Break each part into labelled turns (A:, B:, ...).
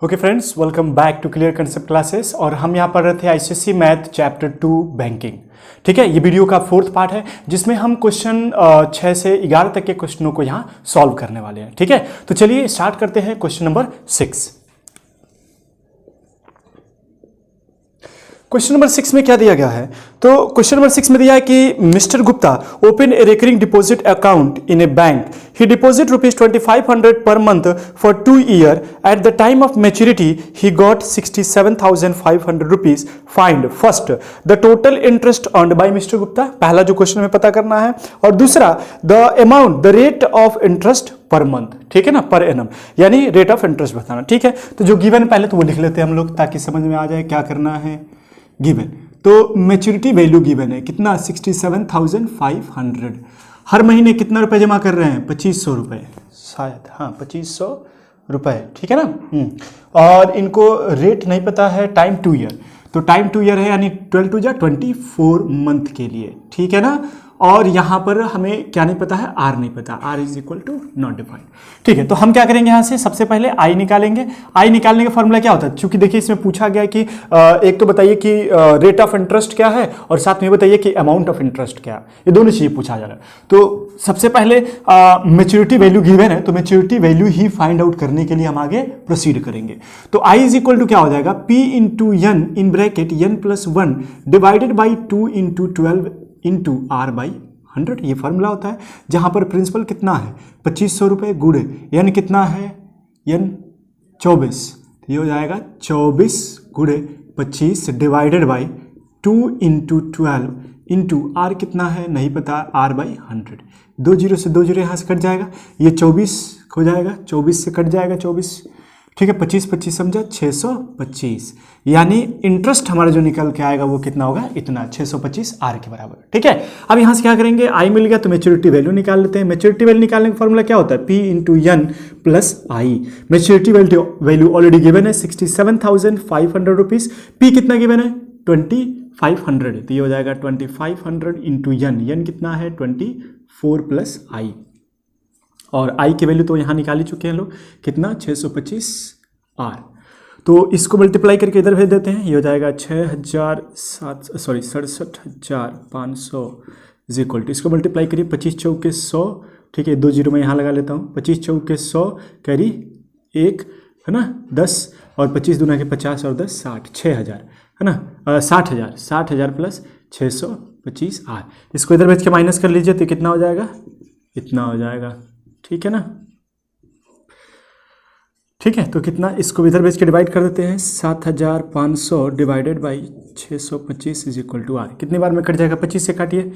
A: Okay friends, welcome back to clear concept classes. और हम यहाँ पढ़ रहे थे आईसीएसई मैथ चैप्टर 2 बैंकिंग। ठीक है, ये वीडियो का 4th पार्ट है जिसमें हम क्वेश्चन 6 से 11 तक के क्वेश्चनों को यहाँ सॉल्व करने वाले हैं। ठीक है, तो चलिए स्टार्ट करते हैं क्वेश्चन नंबर 6। क्वेश्चन नंबर 6 में क्या दिया गया है? तो क्वेश्चन नंबर 6 में दिया है कि mister Gupta open a recurring deposit account in A bank. He deposit ₹2500 per month for 2 years. At the time of maturity, he got ₹67,500. Find first the total interest earned by Mr. Gupta. पहला जो question में पता करना है, और दूसरा the amount the rate of interest per month. ठीक है ना, पर एनम यानी रेट ऑफ इंटरेस्ट बताना। ठीक है, तो जो गिवन पहले तो वो लिख लेते हैं हम लोग ताकि समझ में आ जाए क्या करना है। गिवन तो मैच्योरिटी वैल्यू गिवन है कितना, 67,500। हर महीने कितना रुपए जमा कर रहे हैं? 2500 रुपए, शायद हाँ 2500 रुपए। ठीक है ना। और इनको रेट नहीं पता है, टाइम 2 year, तो टाइम 2 year है यानी 12 to 24 मंथ के लिए। ठीक है ना। और यहाँ पर हमें क्या नहीं पता है? आर नहीं पता, r is equal to not defined. ठीक है, तो हम क्या करेंगे यहाँ से? सबसे पहले आई निकालेंगे। आई निकालने का फॉर्मूला क्या होता है? चूंकि देखिए इसमें पूछा गया कि एक तो बताइए कि रेट ऑफ इंटरेस्ट क्या है और साथ में बताइए कि अमाउंट ऑफ इंटरेस्ट क्या है। ये दोनों चीजें पूछा जा रहा है। तो सबसे पहले मेच्योरिटी वैल्यू गिवन है, तो मेच्योरिटी वैल्यू ही फाइंड आउट करने के लिए हम आगे प्रोसीड करेंगे। तो आई इज इक्वल टू क्या हो जाएगा? P into n in bracket n+1 divided by 2 into 12 into r by 100। ये फॉर्मूला होता है जहां पर प्रिंसिपल कितना है? 2500 रुपये गुड़े एन कितना है? एन 24, तो ये हो जाएगा 24 गुड़े 25 divided by 2 into 12 into r कितना है? नहीं पता, आर बाई 100। 2 जीरो से 2 जीरो यहाँ से कट जाएगा, ये 24 हो जाएगा, 24 से कट जाएगा 24। ठीक है, 25 समझा, 625। यानी इंटरेस्ट हमारा जो निकल के आएगा वो कितना होगा? इतना 625 आर के बराबर। ठीक है, अब यहां से क्या करेंगे? आई मिल गया तो मेच्योरिटी वैल्यू निकाल लेते हैं। मेच्योरिटी वैल्यू निकालने का फॉर्मूला क्या होता है? पी इंटू एन प्लस आई। मेच्योरिटी वैल्यू ऑलरेडी गिवन है 67,500 रुपीज। पी कितना गिवन है? 2500, तो ये हो जाएगा 2500 इंटू एन कितना है? 24 प्लस आई। और आई की वैल्यू तो यहाँ निकाल ही चुके हैं लोग, कितना? 625 आर। तो इसको मल्टीप्लाई करके इधर भेज देते हैं, ये हो जाएगा 67,500 इज इक्वल टू, इसको मल्टीप्लाई करिए 25 चौके 100। ठीक है, 2 जीरो मैं यहाँ लगा लेता हूँ। 25 चौके 100 कैरी 1 है ना, 10 और 25 दूना के 50 और 10 60, 6000 है ना, 60,000 प्लस 625 आर। इसको इधर भेज के माइनस कर लीजिए तो कितना हो जाएगा? इतना हो जाएगा। ठीक है ना। ठीक है, तो कितना? इसको इधर भेज के डिवाइड कर देते हैं, 7,500 divided by 625 is equal to r. कितनी बार में कट जाएगा? 25 से काटिए,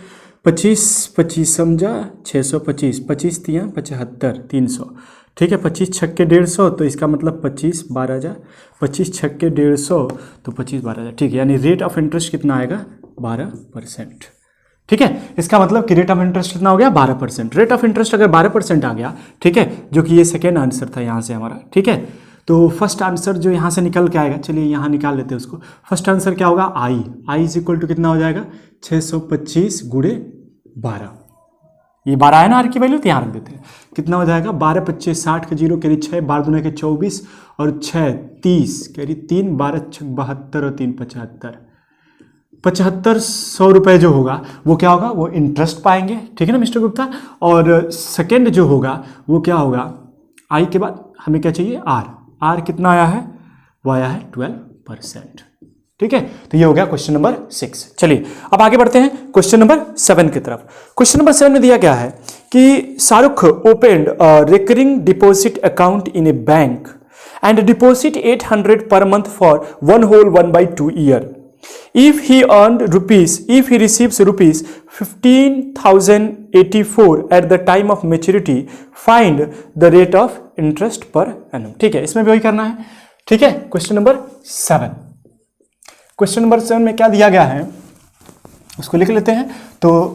A: 25 समझा, 625, 25 तिया 75, 300। ठीक है, 25 छक्के 150, तो इसका मतलब 25 12,000, 25 छक्के 150 तो 25 12,000। ठीक है, यानी रेट ऑफ इंटरेस्ट कितना आएगा? 12%। ठीक है, इसका मतलब कि रेट ऑफ इंटरेस्ट कितना हो गया? 12%। रेट ऑफ इंटरेस्ट अगर 12% आ गया, ठीक है, जो कि ये सेकेंड आंसर था यहाँ से हमारा। ठीक है, तो फर्स्ट आंसर जो यहाँ से निकल के आएगा, चलिए यहाँ निकाल लेते हैं उसको। फर्स्ट आंसर क्या होगा? आई इज इक्वल टू कितना हो जाएगा? 625 गुड़े 12। ये 12 है ना आर की वैल्यू, तो यहाँ रख देते हैं। कितना हो जाएगा? 12 25 60 के 0 कैरी 6, 12 दूना के 24 और 6 30 कैरी 3, 12 6 72 और 3 75। 7500 रुपये जो होगा वो क्या होगा? वो इंटरेस्ट पाएंगे। ठीक है ना मिस्टर गुप्ता। और सेकेंड जो होगा वो क्या होगा? आई के बाद हमें क्या चाहिए? आर कितना आया है? वो आया है 12%। ठीक है, तो ये हो गया क्वेश्चन नंबर 6। चलिए अब आगे बढ़ते हैं क्वेश्चन नंबर 7 की तरफ। क्वेश्चन नंबर 7 में दिया गया है कि Shahrukh opened recurring deposit account in A bank and deposit 800 per month for 1/2 year. If he receives rupees 15,084 at the time of maturity, find the rate of interest per annum. ठीक है, इसमें भी वही करना है। ठीक है, क्वेश्चन नंबर 7। क्वेश्चन नंबर 7 में क्या दिया गया है उसको लिख लेते हैं। तो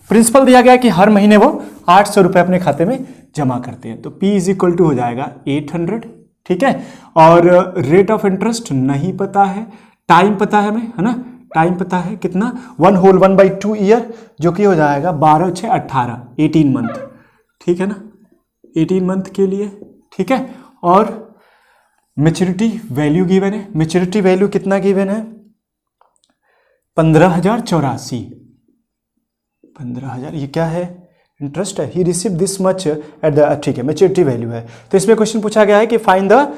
A: प्रिंसिपल दिया गया कि हर महीने वो 800 रुपये अपने खाते में जमा करते हैं। तो P इज इक्वल टू हो जाएगा 800। ठीक है, और रेट ऑफ इंटरेस्ट नहीं पता है, टाइम पता है हमें, है ना, टाइम पता है कितना? 1/2 year, जो कि हो जाएगा 12 6 18, 18 मंथ। ठीक है ना, 18 मंथ के लिए। ठीक है, और मेच्योरिटी वैल्यू गिवन है, मेच्योरिटी वैल्यू कितना गिवन है 15,084, 15,000, ये क्या है इंटरेस्ट है, he receive this much at the, ठीक है मेच्योरिटी वैल्यू है। तो इसमें क्वेश्चन पूछा गया है कि find the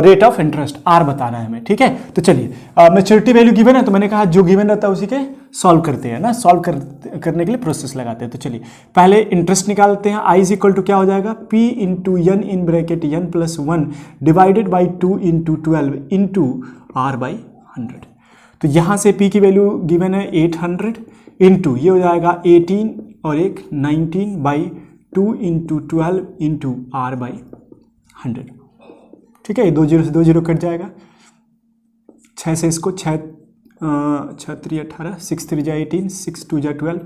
A: rate of interest, r बताना है हमें, ठीक है। तो चलिए मेच्योरिटी वैल्यू गिवन है तो मैंने कहा जो गिवन रहता है उसी के सॉल्व करते हैं ना, सॉल्व करने के लिए प्रोसेस लगाते हैं। तो चलिए पहले इंटरेस्ट निकालते हैं, आई इज इक्वल टू क्या हो जाएगा p into n in bracket n plus 1 divided by 2 into 12 into r by 100। तो यहाँ से पी की वैल्यू गिवन है 800 इंटू ये हो जाएगा 18 और एक 19 by 2 into 12 into r by 100, ठीक है। ये 2 जीरो से 2 जीरो कट जाएगा, 6 से इसको 6 3 18, 6 3 जा 18, 6 2 जा 12,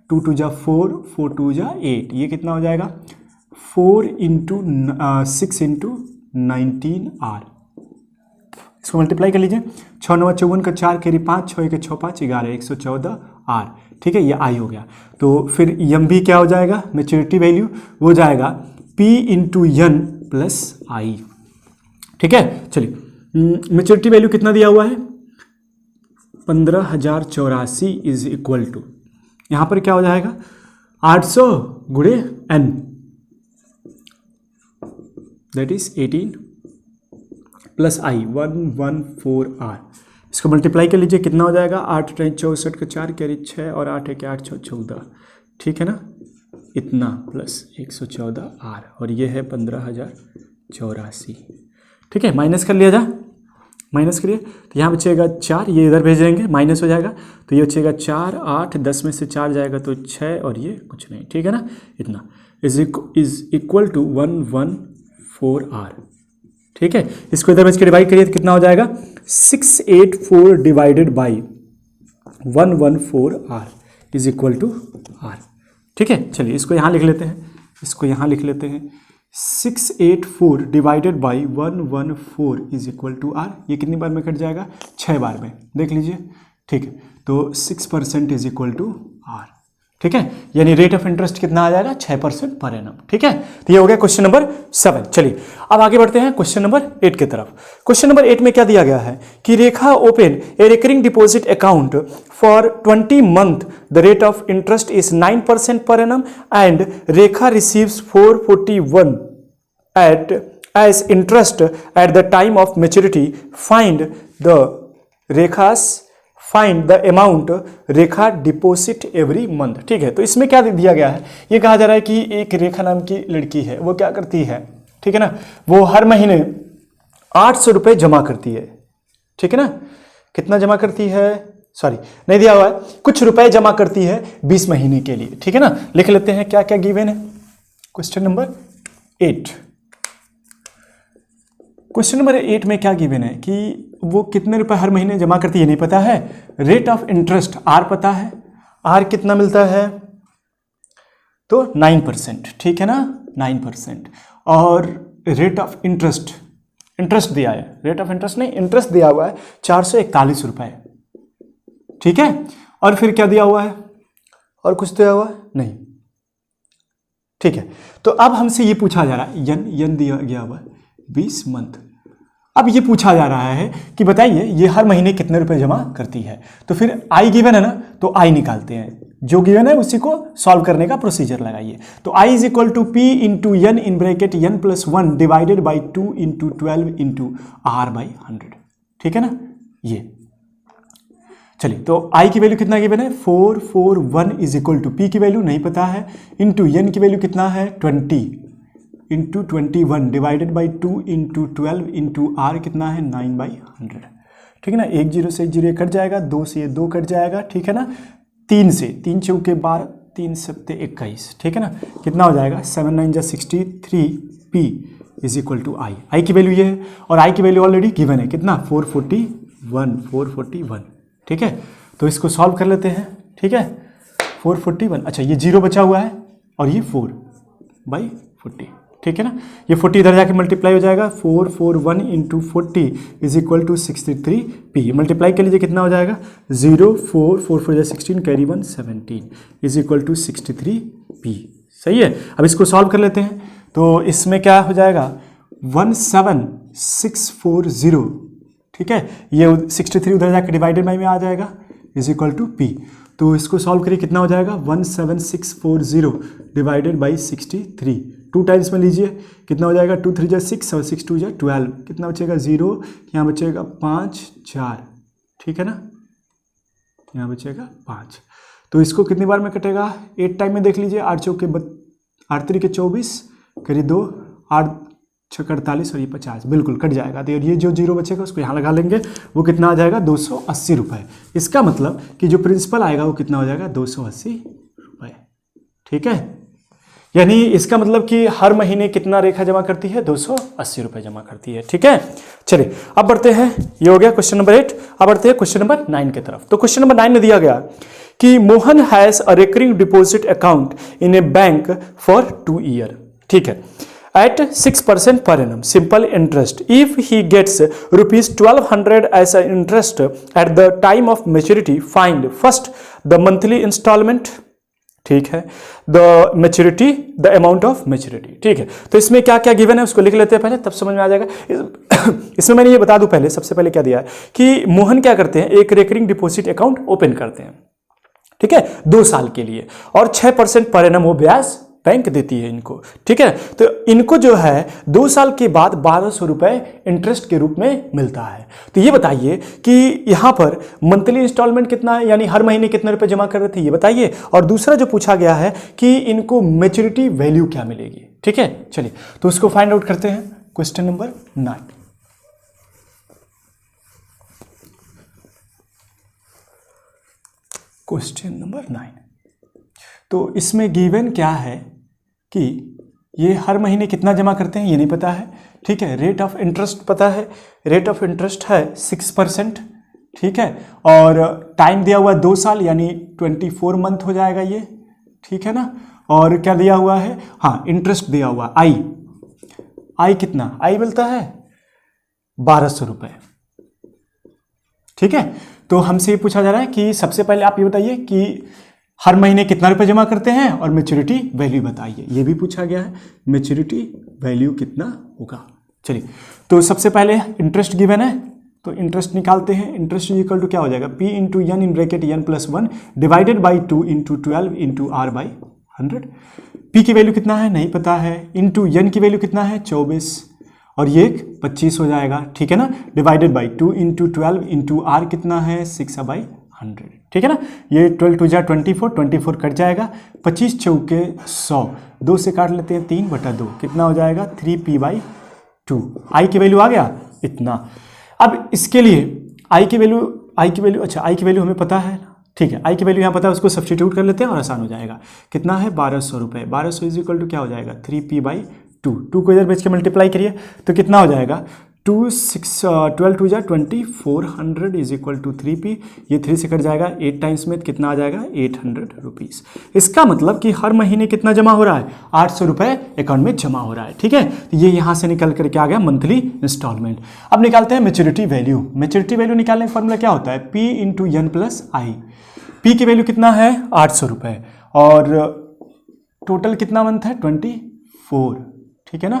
A: 2 2 जा 4, 4 2 जा 8, ये कितना हो जाएगा 4 इंटू 6 इंटू 19 आर। इसको मल्टीप्लाई कर लीजिए, 6 9 54 का 4 कैरी 5, 6 के 6 5 11, 114 आर, ठीक है, ये आई हो गया। तो फिर यम भी क्या हो जाएगा मेच्योरिटी वैल्यू वो जाएगा पी इंटू एन प्लस आई, ठीक है। चलिए मेच्योरिटी वैल्यू कितना दिया हुआ है 15,084 इज इक्वल टू, यहाँ पर क्या हो जाएगा 800 गुणे एन, that is 18 plus I 114 r. इसको मल्टीप्लाई कर लीजिए, कितना हो जाएगा 8 9 64 का 4 कैरी 6 और 8 1 8 6 14, ठीक है ना, इतना प्लस 114 आर, और ये है 15,084, ठीक है। माइनस कर लिया जा, माइनस करिए तो यहाँ बचेगा 4, ये इधर भेज देंगे माइनस हो जाएगा, तो ये बचेगा 4 8 10 में से 4 जाएगा तो 6 और ये कुछ नहीं, ठीक है ना, इतना इज इक्वल टू 114 आर, ठीक है। इसको इधर भेज के डिवाइड करिए तो कितना हो जाएगा 684 divided by 114 r is equal to r, ठीक है। चलिए इसको यहाँ लिख लेते हैं, इसको यहाँ लिख लेते हैं 684 divided by 114 is equal to r, ये कितनी बार में कट जाएगा 6 बार में, देख लीजिए, ठीक है। तो 6% इज इक्वल टू आर, ठीक है, यानी रेट ऑफ इंटरेस्ट कितना आ जाएगा 6% पर एनम, ठीक है। तो ये हो गया क्वेश्चन नंबर 7। चलिए अब आगे बढ़ते हैं क्वेश्चन नंबर 8 की तरफ। क्वेश्चन नंबर 8 में क्या दिया गया है कि Rekha open a recurring deposit account for 20 month, the rate of interest is 9% per annum and Rekha receives 441 as interest at the time of maturity. Find the amount Rekha deposit every month, ठीक है। तो इसमें क्या दिया गया है, ये कहा जा रहा है कि एक रेखा नाम की लड़की है, वो क्या करती है, ठीक है ना, वो हर महीने 800 रुपये जमा करती है, ठीक है ना, कितना जमा करती है, सॉरी नहीं दिया हुआ है, कुछ रुपए जमा करती है 20 महीने के लिए, ठीक है ना। लिख लेते हैं क्या क्या गिवन है क्वेश्चन नंबर 8। क्वेश्चन नंबर 8 में क्या गिवन है कि वो कितने रुपए हर महीने जमा करती है नहीं पता है, रेट ऑफ इंटरेस्ट आर पता है, आर कितना मिलता है तो 9%, ठीक है ना 9%, और रेट ऑफ इंटरेस्ट दिया है, रेट ऑफ इंटरेस्ट नहीं इंटरेस्ट दिया हुआ है 441 रुपए, ठीक है। और फिर क्या दिया हुआ है, और कुछ दिया हुआ है नहीं, ठीक है। तो अब हमसे ये पूछा जा रहा है यन दिया गया हुआ है 20 मंथ, अब ये पूछा जा रहा है कि बताइए ये हर महीने कितने रुपए जमा करती है। तो फिर आई गिवन है ना, तो आई निकालते हैं, जो गिवन है उसी को सॉल्व करने का प्रोसीजर लगाइए। तो I is equal to P into n in bracket n plus 1 divided by 2 into 12 into r by 100, ठीक है ना। ये चलिए तो आई की वैल्यू कितना गिवन है 441 इज इक्वल टू पी की वैल्यू नहीं पता है, इंटू एन की वैल्यू कितना है 20 into 21 divided by 2 into 12 into r कितना है 9/100, ठीक है ना। 1 0 से 1 0 कट जाएगा, 2 से ये 2 कट जाएगा, ठीक है ना। 3 से 3 चौके 12, 3 सत्ते 21, ठीक है ना। कितना हो जाएगा 7 9 जा 63 पी इज इक्वल टू आई, आई की वैल्यू ये है, और आई की वैल्यू ऑलरेडी गिवन है कितना 441, ठीक है। तो इसको सॉल्व कर लेते हैं, ठीक है 441, अच्छा ये 0 बचा हुआ है और ये 4/40, ठीक है ना। ये 40 इधर जाके मल्टीप्लाई हो जाएगा, 441 into 40 is equal to 63 p, multiply कर लीजिए कितना हो जाएगा 0 4 4 4 16 carry 1 17 is equal to 63 p, सही है। अब इसको सॉल्व कर लेते हैं, तो इसमें क्या हो जाएगा 17640, ठीक है, ये 63 उधर जाकर डिवाइडेड बाई में आ जाएगा, इज इक्वल टू पी। तो इसको सॉल्व करिए, कितना हो जाएगा 17640 डिवाइडेड बाई 63, 2 टाइम्स में लीजिए, कितना हो जाएगा 2 3 जा 6 और 6 2 जा 12, कितना बचेगा 0, यहाँ बचेगा 5 4, ठीक है ना, यहाँ बचेगा 5। तो इसको कितनी बार में कटेगा, 8 टाइम में देख लीजिए, 8 चौके 8 3 के 24 करिए 2, 8 6 48 और ये 50, बिल्कुल कट जाएगा। तो ये जो 0 बचेगा उसको यहाँ लगा लेंगे, वो कितना आ जाएगा 280 रुपये। इसका मतलब कि जो प्रिंसिपल आएगा वो कितना हो जाएगा 280 रुपये, ठीक है। यानी इसका मतलब कि हर महीने कितना रेखा जमा करती है, 280 रुपये जमा करती है, ठीक है। चलिए अब बढ़ते हैं, ये हो गया क्वेश्चन नंबर 8। अब बढ़ते हैं क्वेश्चन नंबर 9 की तरफ। तो क्वेश्चन नंबर 9 में दिया गया कि Mohan has a recurring deposit account in A bank for 2 year, ठीक है, at 6% per annum simple interest. If he gets rupees 1200 as an interest at the time of maturity, find first the monthly installment, ठीक है, the maturity, the amount of maturity, ठीक है। तो इसमें क्या क्या गिवन है उसको लिख लेते हैं पहले, तब समझ में आ जाएगा। इसमें मैंने ये बता दूं पहले, सबसे पहले क्या दिया है कि मोहन क्या करते हैं, एक रेकरिंग डिपॉजिट अकाउंट ओपन करते हैं, ठीक है, 2 साल के लिए, और 6% पर एनम वो ब्याज बैंक देती है इनको, ठीक है। तो इनको जो है 2 साल के बाद 1200 रुपये इंटरेस्ट के रूप में मिलता है। तो ये बताइए कि यहाँ पर मंथली इंस्टॉलमेंट कितना है, यानी हर महीने कितने रुपए जमा कर रहे थे, ये बताइए। और दूसरा जो पूछा गया है कि इनको मैच्योरिटी वैल्यू क्या मिलेगी, ठीक है। चलिए तो उसको फाइंड आउट करते हैं। Question number 9, question number 9। तो इसमें गिवन क्या है कि ये हर महीने कितना जमा करते हैं ये नहीं पता है, ठीक है। रेट ऑफ इंटरेस्ट पता है, रेट ऑफ इंटरेस्ट है 6%, ठीक है, और टाइम दिया हुआ है 2 साल यानी 24 मंथ हो जाएगा ये, ठीक है ना। और क्या दिया हुआ है, हाँ इंटरेस्ट दिया हुआ आई कितना, आई मिलता है 1200 रुपये, ठीक है। तो हमसे ये पूछा जा रहा है कि सबसे पहले आप ये बताइए कि हर महीने कितना रुपए जमा करते हैं और मैच्योरिटी वैल्यू बताइए, ये भी पूछा गया है, मैच्योरिटी वैल्यू कितना होगा। चलिए तो सबसे पहले इंटरेस्ट गिवन है तो इंटरेस्ट निकालते हैं। इंटरेस्ट इक्वल टू क्या हो जाएगा, p into n in bracket n + 1 divided by 2 into 12 into r by 100। P की वैल्यू कितना है नहीं पता है, इंटू एन की वैल्यू कितना है 24 और ये 25 हो जाएगा, ठीक है ना, divided by 2 into 12 into r कितना है 6/100, ठीक है ना। ये 12 2 जा 24 कट जाएगा, 25 चौके 100, 2 से काट लेते हैं 3/2, कितना हो जाएगा 3p/2। आई की वैल्यू आ गया इतना। अब इसके लिए आई की वैल्यू अच्छा आई की वैल्यू हमें पता है, ठीक है, आई की वैल्यू यहाँ पता है, उसको सब्स्टिट्यूट कर लेते हैं और आसान हो जाएगा। कितना है 1200 रुपये, 1200 इज इक्वल टू क्या हो जाएगा 3p/2, 2 को इधर बेच के मल्टीप्लाई करिए तो कितना हो जाएगा 12 2 जा 2400 इज इक्वल टू 3p, ये 3 से कट जाएगा, 8 टाइम्स में कितना आ जाएगा 800 रुपीज़। इसका मतलब कि हर महीने कितना जमा हो रहा है 800 रुपये अकाउंट में जमा हो रहा है, ठीक है। तो ये यहाँ से निकल करके आ गया मंथली इंस्टॉलमेंट। अब निकालते हैं मैच्योरिटी वैल्यू। मैच्योरिटी वैल्यू निकालने का फॉर्मूला क्या होता है, p इंटू एन प्लस आई। पी की वैल्यू कितना है 800 रुपये और टोटल कितना मंथ है 24, ठीक है ना,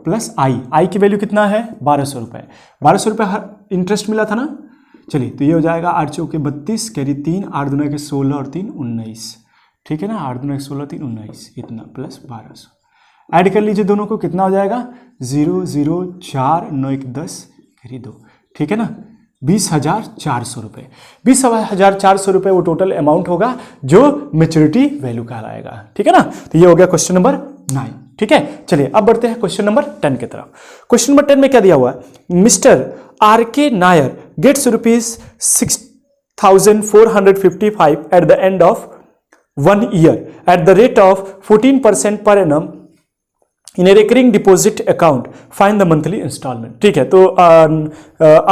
A: प्लस आई की वैल्यू कितना है 1200 रुपये। 1200 रुपये हर इंटरेस्ट मिला था ना। चलिए तो ये हो जाएगा 8 चौके 32 कैरी 3, 8 दूना के 16 और 3 19, ठीक है ना, 8 दूना के 16 3 19 इतना प्लस 1200 ऐड कर लीजिए दोनों को, कितना हो जाएगा 0 0 4 9 1 10 कैरी 2, ठीक है ना, 20,400 रुपये। 20,400 रुपये वो टोटल अमाउंट होगा जो मैच्योरिटी वैल्यू कहलाएगा, ठीक है ना। तो ये हो गया क्वेश्चन नंबर 9, ठीक है। चलिए अब बढ़ते हैं क्वेश्चन नंबर 10 की तरफ। क्वेश्चन नंबर 10 में क्या दिया हुआ है, mister R.K. Nair gets ₹6,455 at the end of 1 year at the rate of 14% per annum in a recurring deposit account, find the monthly instalment, ठीक है। तो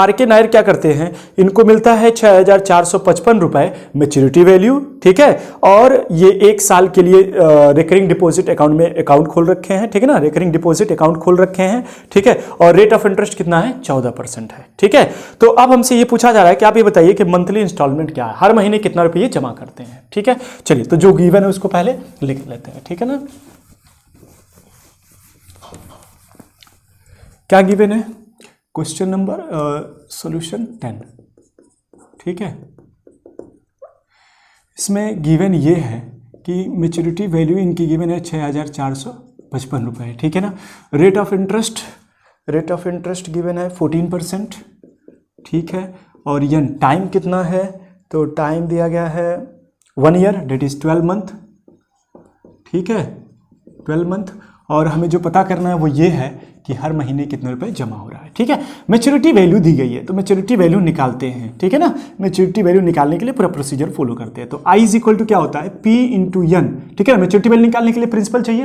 A: R.K. नायर क्या करते हैं, इनको मिलता है 6,455 रुपये मैच्योरिटी वैल्यू, ठीक है, और ये 1 साल के लिए रिकरिंग डिपॉजिट अकाउंट में अकाउंट खोल रखे हैं, ठीक है ना, रिकरिंग डिपॉजिट अकाउंट खोल रखे हैं, ठीक है, और रेट ऑफ इंटरेस्ट कितना है 14% है, ठीक है। तो अब हमसे ये पूछा जा रहा है कि आप ये बताइए कि मंथली इंस्टॉलमेंट क्या है, हर महीने कितना रुपये जमा करते हैं, ठीक है। चलिए तो जो गिवन है उसको पहले लिख लेते हैं, ठीक है ना। क्या गिवन है, क्वेश्चन नंबर सॉल्यूशन 10, ठीक है। इसमें गिवन ये है कि मैच्योरिटी वैल्यू इनकी गिवन है 6,455 रुपये, ठीक है ना। रेट ऑफ इंटरेस्ट गिवन है 14%, ठीक है। और यन टाइम कितना है, तो टाइम दिया गया है 1 ईयर, डेट इज 12 मंथ, ठीक है, 12 मंथ। और हमें जो पता करना है वो ये है कि हर महीने कितने रुपए जमा हो रहा है, ठीक है। मैच्योरिटी वैल्यू दी गई है तो मैच्योरिटी वैल्यू निकालते हैं, ठीक है ना। मैच्योरिटी वैल्यू निकालने के लिए पूरा प्रोसीजर फॉलो करते हैं। तो I इज इक्वल टू क्या होता है, P इंटू एन, ठीक है। मैच्योरिटी वैल्यू निकालने के लिए प्रिंसिपल चाहिए,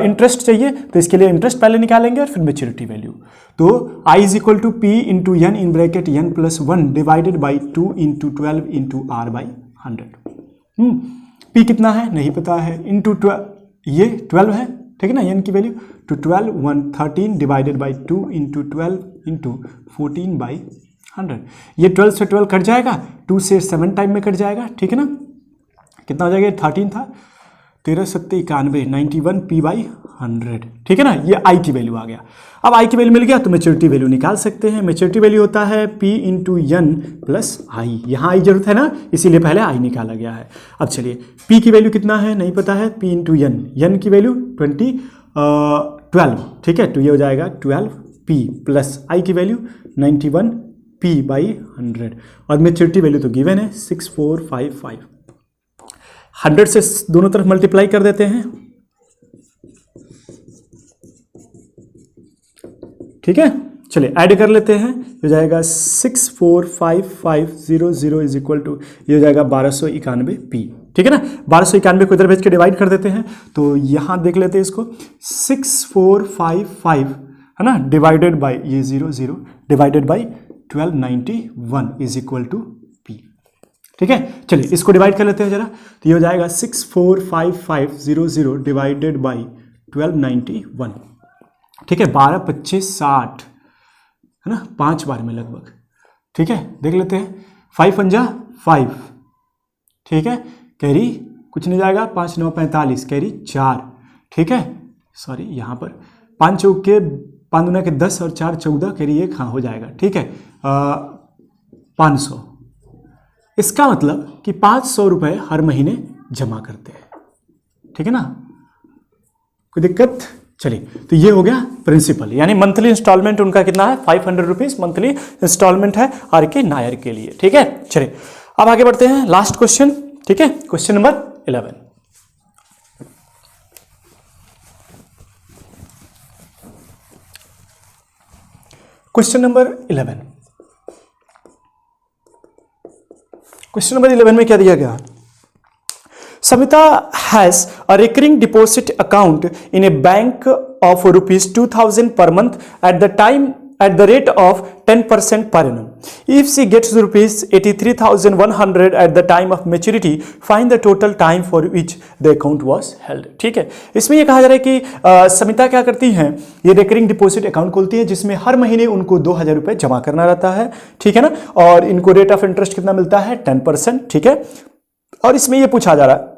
A: इंटरेस्ट चाहिए, तो इसके लिए इंटरेस्ट पहले निकालेंगे और फिर मैच्योरिटी वैल्यू। तो I is equal to P into n in bracket n plus 1 divided by 2 into 12 into R by 100। P कितना है नहीं पता है, इंटू 12, ये 12 है, ठीक है ना, n की value, to 12 113 divided by 2 into 12 into 14 by 100। ये 12 से 12 कट जाएगा, 2 से 7 टाइम में कट जाएगा, ठीक है ना। कितना हो जाएगा, 13 था, 13 7 91, 91 P बाई 100, ठीक है ना। ये I की वैल्यू आ गया। अब I की वैल्यू मिल गया तो मैच्योरिटी वैल्यू निकाल सकते हैं। मैच्योरिटी वैल्यू होता है P इंटू एन प्लस आई, यहाँ I जरूरत है ना, इसीलिए पहले I निकाला गया है। अब चलिए P की वैल्यू कितना है नहीं पता है, P इंटू एन की वैल्यू 12, ठीक है, तो ये हो जाएगा 12P प्लस I की वैल्यू 91P बाई 100। और मैच्योरिटी वैल्यू तो गिवन है 6455। 100 से दोनों तरफ मल्टीप्लाई कर देते हैं, ठीक है। चलिए ऐड कर लेते हैं, हो जाएगा 645,500 इज इक्वल टू, ये हो जाएगा 1291P, ठीक है ना। 1291 को इधर भेज के डिवाइड कर देते हैं, तो यहाँ देख लेते हैं इसको, 6455 है ना, डिवाइडेड बाई ये 00 divided by 1291 is equal to P, ठीक है। चलिए इसको डिवाइड कर लेते हैं जरा, तो ये हो जाएगा 645,500 डिवाइडेड बाई 1291, ठीक है। 12 25 60 है ना, 5 बार में लगभग, ठीक है। देख लेते हैं, 5 पंजा 5, ठीक है, कैरी कुछ नहीं जाएगा, 5 9 45, कैरी 4, ठीक है। सॉरी यहाँ पर 5 चौके 5 दूना के 10 और 4 14, कैरी 1, हाँ हो जाएगा, ठीक है। 500, इसका मतलब कि 500 रुपये हर महीने जमा करते हैं, ठीक है ना। कोई दिक्कत, चलिए तो ये हो गया प्रिंसिपल, यानी मंथली इंस्टॉलमेंट उनका कितना है, 500 रुपीज मंथली इंस्टॉलमेंट है आर के नायर के लिए, ठीक है। चलिए अब आगे बढ़ते हैं, लास्ट क्वेश्चन, ठीक है, question number 11। Question number 11, question number 11 में क्या दिया गया, Samita has a recurring deposit account in a bank of rupees 2,000 per month at the rate of 10% per annum. If she gets rupees 83,100 at the time of maturity, find the total time for which the account was held. ठीक है, इसमें ये कहा जा रहा है कि समिता क्या करती हैं, ये रिकरिंग डिपॉजिट अकाउंट खोलती है जिसमें हर महीने उनको 2,000 रुपये जमा करना रहता है, ठीक है ना। और इनको रेट ऑफ इंटरेस्ट कितना मिलता है, 10%, ठीक है। और इसमें ये पूछा जा रहा है,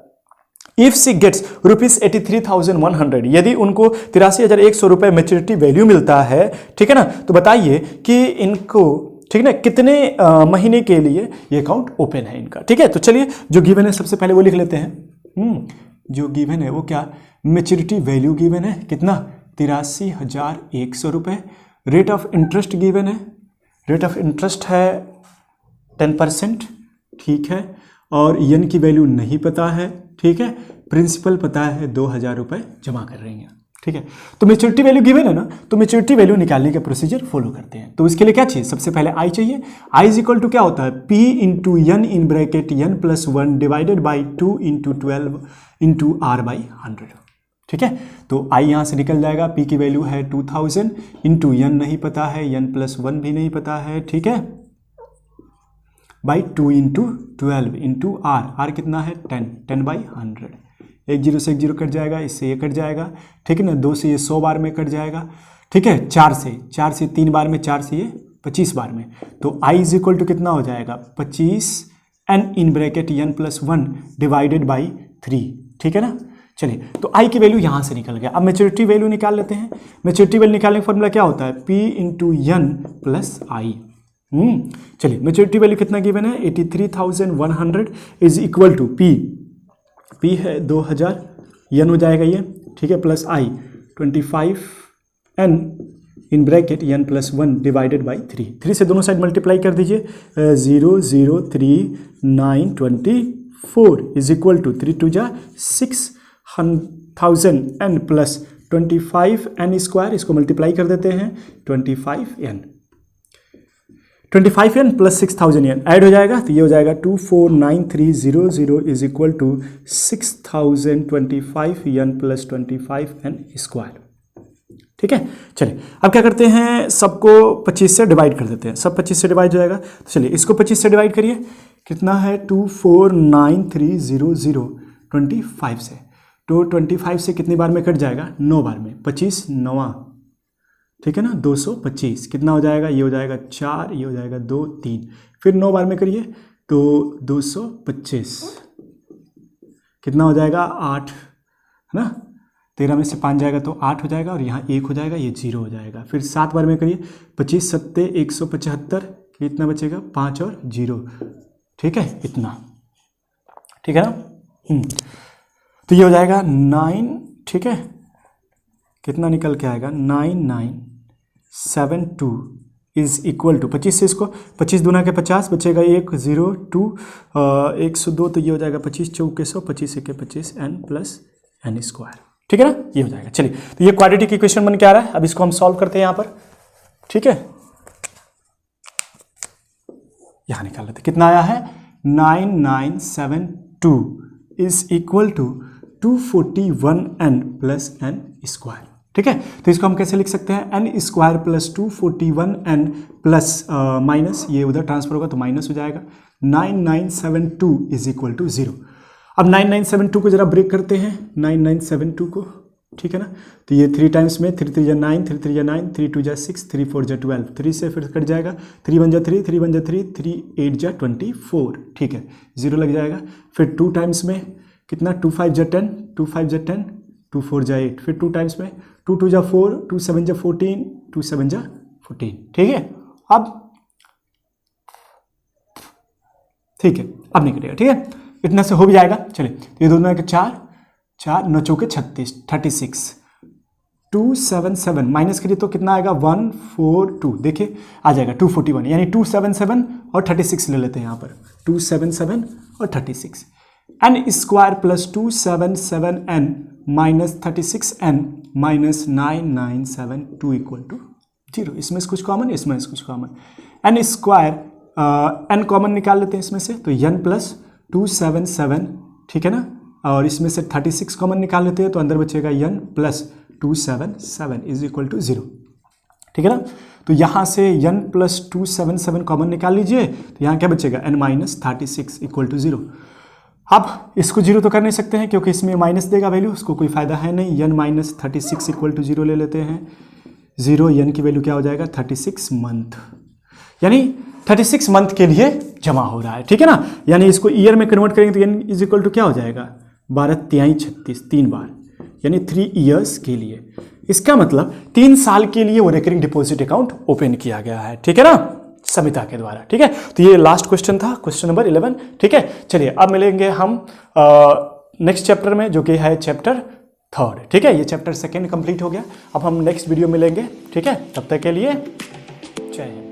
A: इफ सी गेट्स रुपीज 83,100, यदि उनको 83,100 रुपये मेच्योरिटी वैल्यू मिलता है, ठीक है ना, तो बताइए कि इनको, ठीक है ना, कितने महीने के लिए ये अकाउंट ओपन है इनका, ठीक है। तो चलिए जो गिवन है सबसे पहले वो लिख लेते हैं। जो गिवन है वो क्या, मेच्योरिटी वैल्यू गिवन है कितना, 83,100 रुपये। रेट ऑफ इंटरेस्ट गिवन है, रेट ऑफ इंटरेस्ट है 10%, ठीक है। और एन की वैल्यू नहीं पता है, ठीक है। प्रिंसिपल पता है 2,000 रुपये जमा कर रही हैं, ठीक है। तो मैच्योरिटी वैल्यू गिवन है ना, तो मैच्योरिटी वैल्यू निकालने का प्रोसीजर फॉलो करते हैं। तो इसके लिए क्या चाहिए, सबसे पहले आई चाहिए। आई इज इक्वल टू क्या होता है, p into n in bracket n plus 1 divided by 2 into 12 into R by 100, ठीक है। तो आई यहाँ से निकल जाएगा, पी की वैल्यू है 2,000 इंटू एन नहीं पता है, n प्लस 1 भी नहीं पता है, ठीक है, बाई 2 इंटू 12 इंटू R कितना है 10 बाई 100। 1 0 से 1 0 कट जाएगा, इससे ये कट जाएगा, ठीक है ना। 2 से ये 100 बार में कट जाएगा, ठीक है। 4 से 3 बार में, 4 से ये 25 बार में। तो I इज इक्वल टू कितना हो जाएगा, 25 n in bracket n plus 1 divided by 3, ठीक है ना। चलिए, तो आई की वैल्यू यहां से निकल गया। अब मेच्योरिटी वैल्यू निकाल लेते हैं। मेच्योरिटी वैल्यू निकालने का फॉर्मूला क्या होता है? P इंटू एन प्लस आई। चलिए, मेच्योरिटी वैल्यू कितना गिवन है? 83,100 इज इक्वल टू P है 2000, एन हो जाएगा ये, ठीक है, plus I 25n in bracket n plus 1 divided by 3 से दोनों साइड मल्टीप्लाई कर दीजिए। 003,924 इज इक्वल टू 3 2 जा 6,000 n प्लस 25n स्क्वायर, इसको मल्टीप्लाई कर देते हैं 25n प्लस 6,000 n ऐड हो जाएगा, तो ये हो जाएगा 249300 is equal to 6,025n plus 25n square. ठीक है, चलिए अब क्या करते हैं, सबको 25 से डिवाइड कर देते हैं। सब 25 से डिवाइड हो जाएगा, तो चलिए इसको 25 से डिवाइड करिए। कितना है? 249300 25 से, तो 25 से कितनी बार में कट जाएगा? 9 बार में। 25 9, ठीक है ना, 225। कितना हो जाएगा? ये हो जाएगा 4, ये हो जाएगा 2 3, फिर 9 बार में करिए तो 225। कितना हो जाएगा? 8, है ना, 13 में से 5 जाएगा तो 8 हो जाएगा, और यहाँ 1 हो जाएगा, ये 0 हो जाएगा। फिर 7 बार में करिए, 25 7 175, कितना बचेगा? 5 और 0, ठीक है, इतना, ठीक है ना। तो ये हो जाएगा 9, ठीक है, कितना निकल के आएगा? 9972 इज इक्वल टू 25 से इसको 25 दूना के 50 बचेगा 1 0 2 102, तो ये हो जाएगा 25 चौके 100, 25 के 25 n प्लस n स्क्वायर, ठीक है ना, ये हो जाएगा। चलिए, तो ये क्वाड्रेटिक इक्वेशन बन के आ रहा है। अब इसको हम सॉल्व करते हैं यहाँ पर, ठीक है, यहाँ निकाल लेते। कितना आया है? 9972 is equal to 241n plus n square, ठीक है। तो इसको हम कैसे लिख सकते हैं? n square plus 241n plus minus, ये उधर ट्रांसफर होगा तो माइनस हो जाएगा। 9972 इज इक्वल टू 0। अब 9972 को जरा ब्रेक करते हैं, 9972 को, ठीक है ना। तो ये 3 टाइम्स में 3 3 जा 9, 3 3 जा 9, 3 2 जा 6, 3 4 जा 12, 3 से फिर कट जाएगा, 3 1 जा 3, 3 1 जा 3, 3 8 जा 24, ठीक है, 0 लग जाएगा। फिर 2 टाइम्स में कितना? 2 5 जा 10, 2 5 जा 10, 2 4 जा 8, फिर 2 टाइम्स में 2 2 जा 4, 2 7 जा 14, 2 7 जा 14, ठीक है। अब ठीक है, अब नहीं कटेगा, ठीक है, इतना से हो भी जाएगा। चलिए, तो ये दोनों 4 4 9 चौके 36 36, 277 माइनस करिए तो कितना आएगा? 142, देखिए आ जाएगा 241, यानी 277 और 36 ले लेते हैं यहाँ पर, 277 और 36, n square plus 277n minus 36n minus 9972 equal to 0। इसमें से कुछ कॉमन, इसमें से कुछ common, n square n common निकाल लेते हैं इसमें से, तो n प्लस 277, ठीक है ना, और इसमें से 36 कॉमन निकाल लेते हैं तो अंदर बचेगा n plus 277 is equal to 0, ठीक है ना। तो यहाँ से n प्लस 277 कॉमन निकाल लीजिए, तो यहाँ क्या बचेगा? n minus 36 equal to 0। अब इसको 0 तो कर नहीं सकते हैं क्योंकि इसमें माइनस देगा वैल्यू, उसको कोई फायदा है नहीं। n माइनस 36 इक्वल टू 0 ले लेते हैं। 0 n की वैल्यू क्या हो जाएगा? 36 मंथ, यानी 36 मंथ के लिए जमा हो रहा है, ठीक है ना। यानी इसको ईयर में कन्वर्ट करेंगे तो n इज इक्वल टू क्या हो जाएगा? 12 तिहाई 36, 3 बार, यानी 3 ईयर्स के लिए। इसका मतलब 3 साल के लिए वो रिकरिंग डिपॉजिट अकाउंट ओपन किया गया है, ठीक है ना, समिता के द्वारा, ठीक है। तो ये लास्ट क्वेश्चन था, क्वेश्चन नंबर 11, ठीक है। चलिए अब मिलेंगे हम नेक्स्ट चैप्टर में, जो कि है चैप्टर 3, ठीक है। ये चैप्टर 2 कंप्लीट हो गया। अब हम नेक्स्ट वीडियो मिलेंगे, ठीक है। तब तक के लिए जय हिंद।